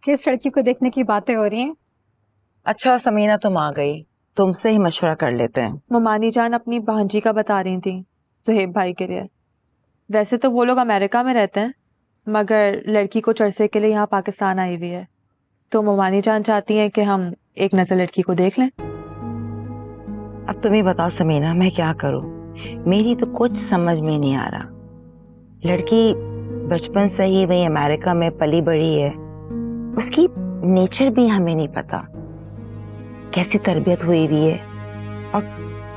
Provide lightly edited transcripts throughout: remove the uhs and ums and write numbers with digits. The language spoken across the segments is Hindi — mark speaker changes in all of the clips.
Speaker 1: किस लड़की को देखने की बातें हो रही हैं?
Speaker 2: अच्छा समीना, तुम आ गई, तुमसे ही मशवरा कर लेते हैं।
Speaker 3: ममानी जान अपनी भांजी का बता रही थी सुहेब भाई के लिए। वैसे तो वो लोग अमेरिका में रहते हैं, मगर लड़की को चर्चे के लिए यहाँ पाकिस्तान आई हुई है, तो ममानी जान चाहती हैं कि हम एक नजर लड़की को देख लें।
Speaker 2: अब तुम ही बताओ समीना, मैं क्या करूं? मेरी तो कुछ समझ में नहीं आ रहा। लड़की बचपन से ही वही अमेरिका में पली बड़ी है, उसकी नेचर भी हमें नहीं पता, कैसी तरबियत हुई हुई है। और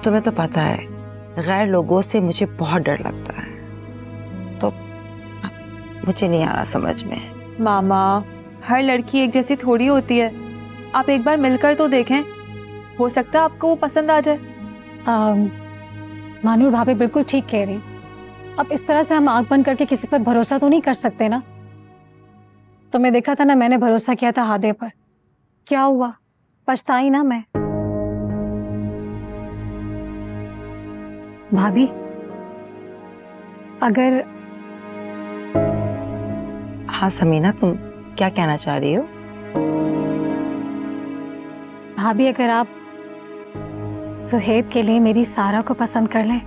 Speaker 2: तुम्हें तो पता है, गैर लोगों से मुझे बहुत डर लगता है, तो मुझे नहीं आ रहा समझ में।
Speaker 3: मामा, हर लड़की एक जैसी थोड़ी होती है, आप एक बार मिलकर तो देखें, हो सकता है आपको वो पसंद आ जाए।
Speaker 1: मानूर भाभी बिल्कुल ठीक कह रही। अब इस तरह से हम आंख बंद करके किसी पर भरोसा तो नहीं कर सकते ना। तुमने देखा था ना, मैंने भरोसा किया था हादे पर, क्या हुआ? पछताई ना मैं। भाभी, अगर
Speaker 2: हाँ समीना, तुम क्या कहना चाह रही हो?
Speaker 1: भाभी अगर आप सुहेब के लिए मेरी सारा को पसंद कर लें,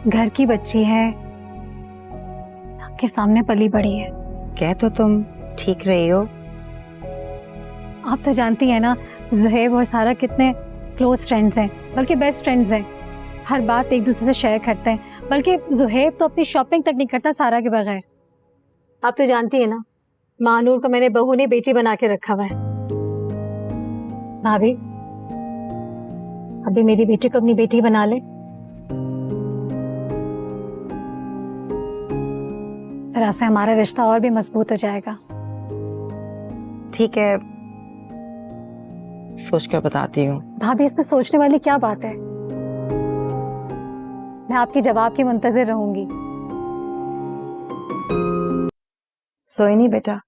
Speaker 1: घर की बच्ची है, आपके सामने पली बड़ी है।
Speaker 2: कह तो तुम ठीक रही हो।
Speaker 1: आप तो जानती हैं ना, सुहेब और सारा कितने क्लोज फ्रेंड्स हैं, बल्कि बेस्ट फ्रेंड्स हैं। हर बात एक दूसरे से शेयर करते हैं, बल्कि सुहेब तो अपनी शॉपिंग तक नहीं करता सारा के बगैर। आप तो जानती है ना, मानूर को मैंने बहू ने बेटी बना के रखा हुआ है। भाभी, अभी मेरी बेटी को अपनी बेटी बना ले, फिर ऐसे हमारा रिश्ता और भी मजबूत हो जाएगा।
Speaker 2: ठीक है, सोच कर बताती हूँ।
Speaker 1: भाभी, इसमें सोचने वाली क्या बात है? मैं आपके जवाब की मुंतजिर रहूंगी।
Speaker 2: सोई नहीं बेटा?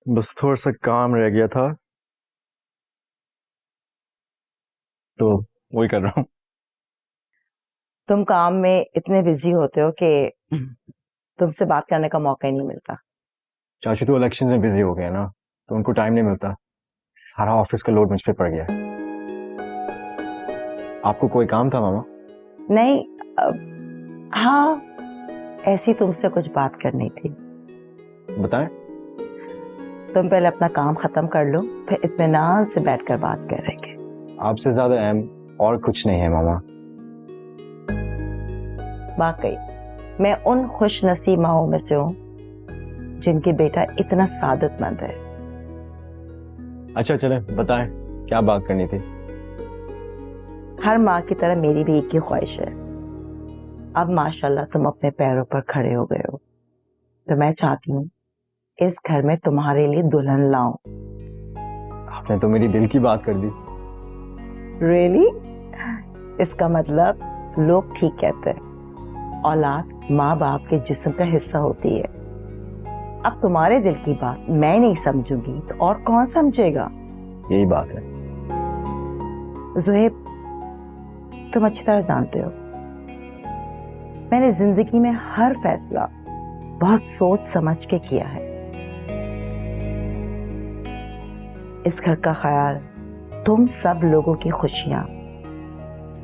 Speaker 4: बस थोड़ा सा काम रह गया था, तो वही कर रहा हूँ।
Speaker 2: तुम काम में इतने बिजी होते हो कि तुमसे बात करने का मौका ही नहीं मिलता।
Speaker 4: चाचू तो इलेक्शन में बिजी हो गए ना, तो उनको टाइम नहीं मिलता। सारा ऑफिस का लोड मुझ पे पड़ गया। आपको कोई काम था मामा?
Speaker 2: नहीं, हाँ, ऐसी तुमसे कुछ बात करनी थी।
Speaker 4: बताएं।
Speaker 2: तुम पहले अपना काम खत्म कर लो, फिर इत्मीनान से बैठकर बात करेंगे।
Speaker 4: आपसे ज्यादा अहम और कुछ नहीं है मामा।
Speaker 2: वाकई मैं उन खुश नसीब माओं में से हूँ जिनके बेटा इतना सादतमंद है।
Speaker 4: अच्छा चले बताएं, क्या बात करनी थी?
Speaker 2: हर माँ की तरह मेरी भी एक ही ख्वाहिश है। अब माशाल्लाह तुम अपने पैरों पर खड़े हो गए हो, तो मैं चाहती हूँ इस घर में तुम्हारे लिए दुल्हन लाऊं।
Speaker 4: आपने तो मेरी दिल की बात कर दी।
Speaker 2: रियली? इसका मतलब लोग ठीक कहते हैं, औलाद माँ बाप के जिस्म का हिस्सा होती है। अब तुम्हारे दिल की बात मैं नहीं समझूंगी तो और कौन समझेगा?
Speaker 4: यही बात है।
Speaker 2: ज़ुहैब, तुम अच्छी तरह जानते हो, मैंने जिंदगी में हर फैसला बहुत सोच समझ के किया है। इस घर का ख्याल, तुम सब लोगों की खुशियां,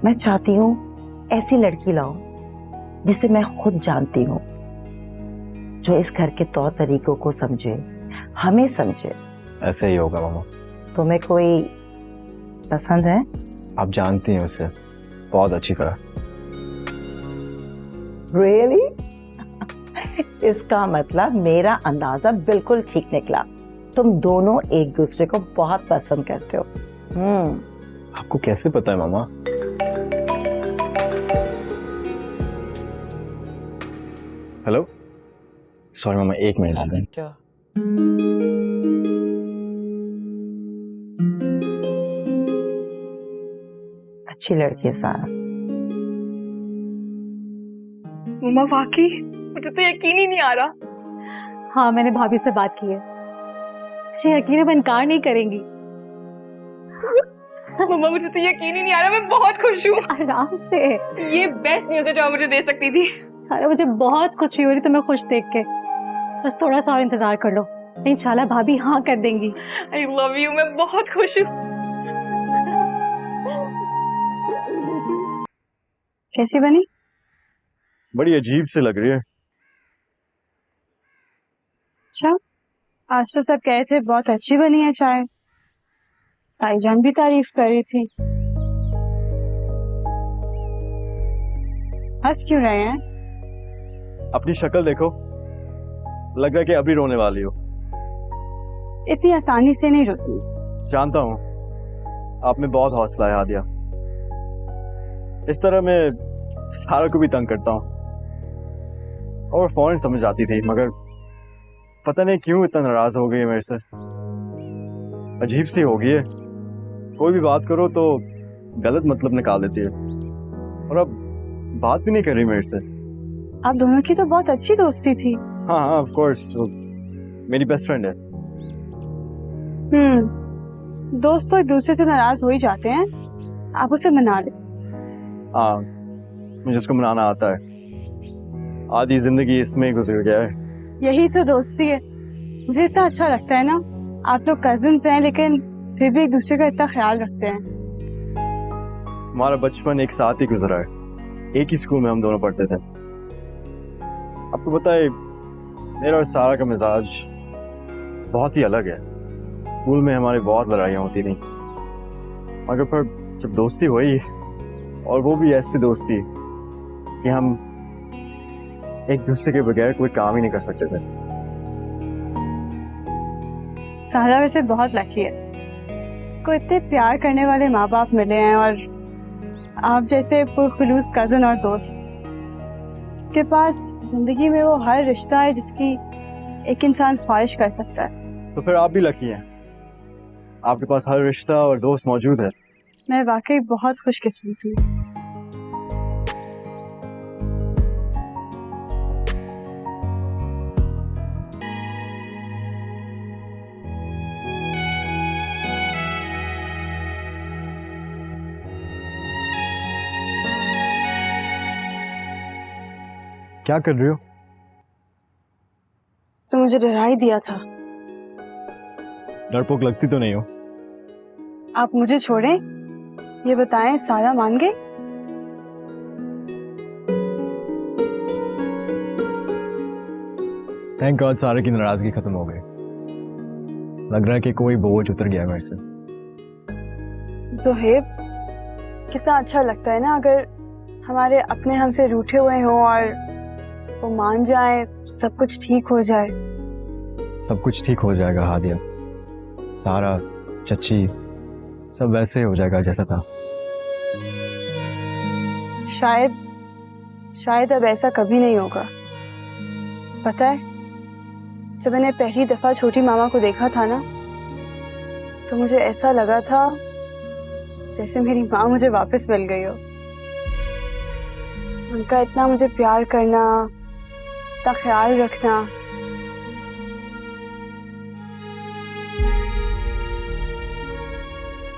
Speaker 2: मैं चाहती हूं ऐसी लड़की लाऊं जिसे मैं खुद जानती हूं, जो इस घर के तौर तरीकों को समझे, हमें समझे।
Speaker 4: ऐसे ही होगा मामा।
Speaker 2: तुम्हें कोई पसंद है?
Speaker 4: आप जानती हैं उसे बहुत अच्छी तरह।
Speaker 2: रियली? इसका मतलब मेरा अंदाजा बिल्कुल ठीक निकला। तुम दोनों एक दूसरे को बहुत पसंद करते हो।
Speaker 4: आपको कैसे पता है मामा? हेलो, सॉरी मामा, एक मिनट आ दें।
Speaker 2: क्या? अच्छी लड़की है सारा।
Speaker 5: मम्मा वाकई मुझे तो यकीन ही नहीं आ रहा।
Speaker 1: हाँ, मैंने भाभी से बात की है, मुझे यकीन है वो इनकार नहीं करेंगी।
Speaker 5: मम्मा मुझे तो यकीन ही नहीं आ रहा, मैं बहुत खुश हूँ।
Speaker 1: आराम से।
Speaker 5: ये बेस्ट न्यूज़ है जो आप मुझे दे सकती थी।
Speaker 1: अरे मुझे बहुत खुशी हो रही तुम्हें खुश देख के। बस थोड़ा सा और इंतजार कर लो, इंशाल्लाह भाभी हाँ कर देंगी।
Speaker 5: आई लव यू, मैं बहुत खुश हूँ।
Speaker 6: कैसी बनी?
Speaker 4: बड़ी अजीब से लग रही है।
Speaker 6: अच्छा, आज तो सब कह रहे थे बहुत अच्छी बनी है चाय। भाईजान भी तारीफ कर रही थी। हंस क्यों रहे हैं?
Speaker 4: अपनी शक्ल देखो, लग रहा है कि अभी रोने वाली हो।
Speaker 6: इतनी आसानी से नहीं रुकी।
Speaker 4: जानता हूँ, आप में बहुत हौसला है हादिया। इस तरह मैं सारा को भी तंग करता हूँ और फौरन समझ आती थी, मगर पता नहीं क्यों इतना नाराज हो गई है मेरे से। अजीब सी हो गई है, कोई भी बात करो तो गलत मतलब निकाल देती है और अब बात भी नहीं कर रही मेरे से।
Speaker 6: आप दोनों की तो बहुत अच्छी दोस्ती थी।
Speaker 4: हाँ हाँ, ऑफ कोर्स, मेरी बेस्ट फ्रेंड है।
Speaker 6: दोस्त तो एक दूसरे से नाराज हो ही जाते हैं, आप उसे मना ले।
Speaker 4: हाँ, मुझे उसको मनाना आता है। आधी जिंदगी इसमें ही गुजर गया है।
Speaker 6: यही तो दोस्ती है। मुझे इतना अच्छा लगता है ना, आप लोग कजिन्स हैं लेकिन फिर भी एक दूसरे का इतना ख्याल रखते हैं।
Speaker 4: हमारा बचपन एक साथ ही गुजरा है, एक ही स्कूल में हम दोनों पढ़ते थे। आपको पता है, मेरा और सारा का मिजाज बहुत ही अलग है। स्कूल में हमारी बहुत लड़ाइयाँ होती थी, मगर फिर जब दोस्ती हुई, और वो भी ऐसी दोस्ती कि हम एक दूसरे के बगैर कोई काम ही नहीं कर सकते थे।
Speaker 6: सारा वैसे बहुत लकी है, को इतने प्यार करने वाले माँ बाप मिले हैं और आप जैसे पुरखुलूस कजन और दोस्त। उसके पास जिंदगी में वो हर रिश्ता है जिसकी एक इंसान ख्वाहिश कर सकता है।
Speaker 4: तो फिर आप भी लकी हैं, आपके पास हर रिश्ता और दोस्त मौजूद है।
Speaker 6: मैं वाकई बहुत खुशकिस्मत हूँ।
Speaker 4: क्या कर रही हो?
Speaker 6: तो मुझे डरा ही दिया था।
Speaker 4: डरपोक लगती तो नहीं हो।
Speaker 6: आप मुझे छोड़ें, ये बताएं सारा मान गए?
Speaker 4: थैंक गॉड सारे की नाराजगी खत्म हो गई। लग रहा है कि कोई बोझ उतर गया मेरे से।
Speaker 6: ज़ुहैब, कितना अच्छा लगता है ना अगर हमारे अपने हमसे रूठे हुए हों और वो मान जाए, सब कुछ ठीक हो जाए।
Speaker 4: सब कुछ ठीक हो जाएगा हादिया। सारा, चच्ची, सब वैसे हो जाएगा जैसा था।
Speaker 6: शायद अब ऐसा कभी नहीं होगा। पता है, जब मैंने पहली दफा छोटी मामा को देखा था ना, तो मुझे ऐसा लगा था जैसे मेरी माँ मुझे वापस मिल गई हो। उनका इतना मुझे प्यार करना, इतना ख्याल रखना,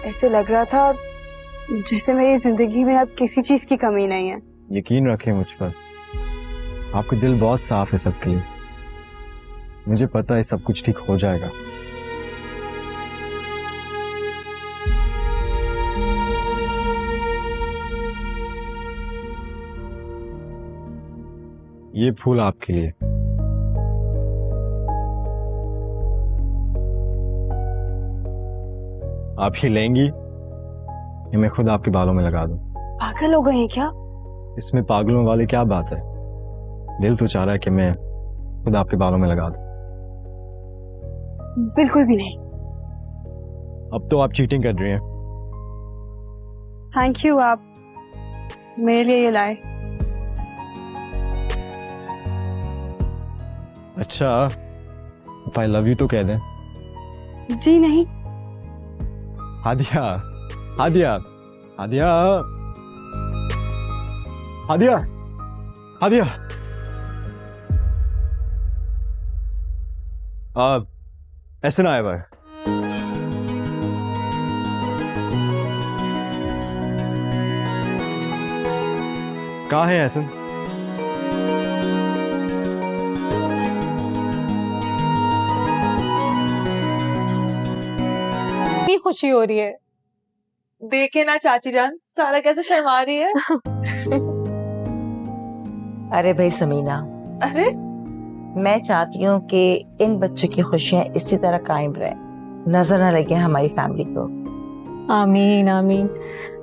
Speaker 6: ऐसे लग रहा था जैसे मेरी जिंदगी में अब किसी चीज की कमी नहीं है।
Speaker 4: यकीन रखें मुझ पर, आपका दिल बहुत साफ है सबके लिए। मुझे पता है सब कुछ ठीक हो जाएगा। ये फूल आपके लिए। आप ही लेंगी या मैं खुद आपके बालों में लगा दूं?
Speaker 6: पागल हो गए हैं क्या?
Speaker 4: इसमें पागलों वाली क्या बात है? दिल तो चाह रहा है कि मैं खुद आपके बालों में लगा दूं।
Speaker 6: बिल्कुल भी नहीं।
Speaker 4: अब तो आप चीटिंग कर रही हैं।
Speaker 6: थैंक यू, आप मेरे लिए ये लाए।
Speaker 4: अच्छा, आई लव यू तो कह दें।
Speaker 6: जी नहीं।
Speaker 4: हादिया, हादिया, हादिया, हादिया, हादिया। ऐसे ना आए भाई। कहाँ है एहसन?
Speaker 1: इतनी खुशी हो रही है।
Speaker 3: देखे ना चाची जान, सारा कैसे शर्मा रही है।
Speaker 2: अरे भाई समीना,
Speaker 3: अरे
Speaker 2: मैं चाहती हूँ कि इन बच्चों की खुशियाँ इसी तरह कायम रहे, नजर न लगे हमारी फैमिली को।
Speaker 1: आमीन आमीन।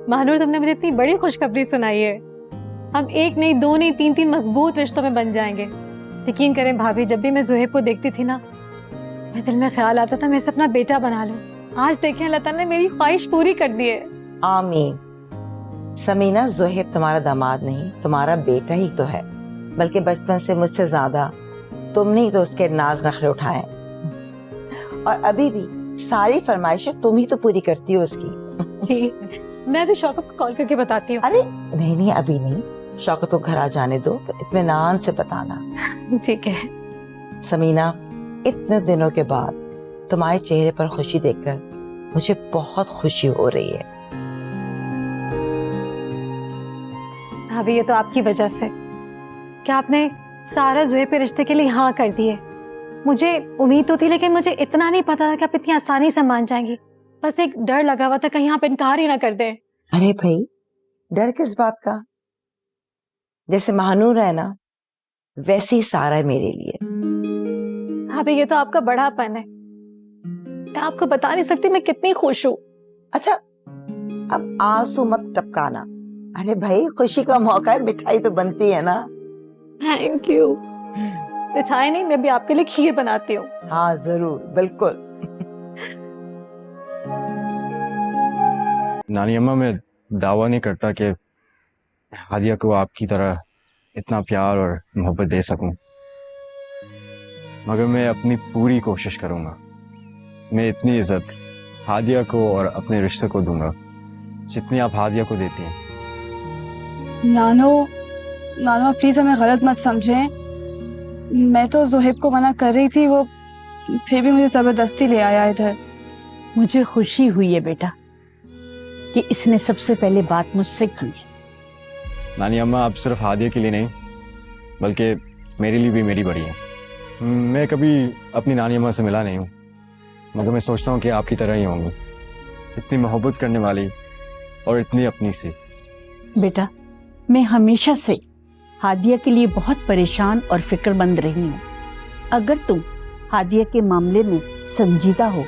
Speaker 1: महानूर, तुमने मुझे इतनी बड़ी खुशखबरी सुनाई है। हम एक नहीं, दो नहीं, तीन तीन मजबूत रिश्तों में बन जाएंगे। यकीन करें भाभी, जब भी मैं ज़ुहैब को देखती थी ना, मेरे दिल में ख्याल आता था मैं इसे अपना बेटा बना लूं। आज देखें, अल्लाह ताला ने मेरी ख्वाहिश पूरी कर दी है।
Speaker 2: आमीन। समीना, ज़ुहैब तुम्हारा दामाद नहीं, तुम्हारा बेटा ही तो है, बल्कि बचपन से मुझसे ज्यादा तुमने ही तो उसके नाज नखरे उठाए, और अभी भी सारी फरमाइशें तुम ही तो पूरी करती हो उसकी।
Speaker 1: जी, मैं अभी शौकत को कॉल करके बताती हूँ।
Speaker 2: अरे नहीं नहीं, अभी नहीं, शौकत को घर आ जाने दो, इत्मीनान से बताना।
Speaker 1: ठीक है।
Speaker 2: समीना, इतने दिनों के बाद तुम्हारे चेहरे पर खुशी देखकर मुझे बहुत खुशी हो रही है।
Speaker 1: भाभी, ये तो आपकी वजह से। क्या आपने सारा ज़ुहैब के रिश्ते के लिए हाँ कर दिए। मुझे उम्मीद तो थी, लेकिन मुझे इतना नहीं पता था कि आप इतनी आसानी से मान जाएंगी। बस एक डर लगा हुआ था कहीं आप इनकार ही ना कर दें।
Speaker 2: अरे भाई, डर किस बात का? जैसे महानूर है ना, वैसे ही सारा है मेरे लिए।
Speaker 1: भाभी, ये तो आपका बड़ापन है। मैं आपको बता नहीं सकती मैं कितनी खुश हूँ।
Speaker 2: अच्छा, अब आंसू मत टपकाना। अरे भाई, खुशी का मौका है, मिठाई तो बनती है ना।
Speaker 1: Thank you. मिठाई नहीं, मैं भी आपके लिए खीर बनाती हूँ।
Speaker 2: हाँ जरूर, बिल्कुल।
Speaker 4: नानी अम्मा, मैं दावा नहीं करता कि हादिया को आपकी तरह इतना प्यार और मोहब्बत दे सकूं, मगर मैं अपनी पूरी कोशिश करूंगा। मैं इतनी इज्जत हादिया को और अपने रिश्ते को दूंगा जितनी आप हादिया को देती हैं।
Speaker 5: नानो प्लीज हमें गलत मत समझें। मैं तो ज़ुहैब को मना कर रही थी, वो फिर भी मुझे जबरदस्ती ले आया इधर।
Speaker 7: मुझे खुशी हुई है बेटा कि इसने सबसे पहले बात मुझसे की है।
Speaker 4: नानी अम्मा, आप सिर्फ हादिया के लिए नहीं बल्कि मेरे लिए भी मेरी बड़ी है। मैं कभी अपनी नानी अम्मा से मिला नहीं हूँ, मगर मैं सोचता हूँ कि आपकी तरह ही होंगी, इतनी मोहब्बत करने वाली और इतनी अपनी सी।
Speaker 7: बेटा, मैं हमेशा से हादिया के लिए बहुत परेशान और फिक्रमंद रही हूँ। अगर तुम हादिया के मामले में संजीदा हो,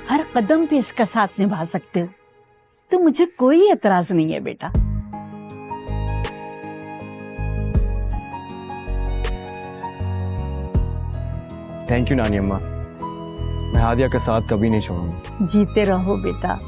Speaker 7: हर कदम पे इसका साथ निभा सकते हो, तो मुझे कोई एतराज नहीं है बेटा।
Speaker 4: थैंक यू नानी अम्मा, मैं हादिया का साथ कभी नहीं छोड़ूंगा।
Speaker 7: जीते रहो बेटा।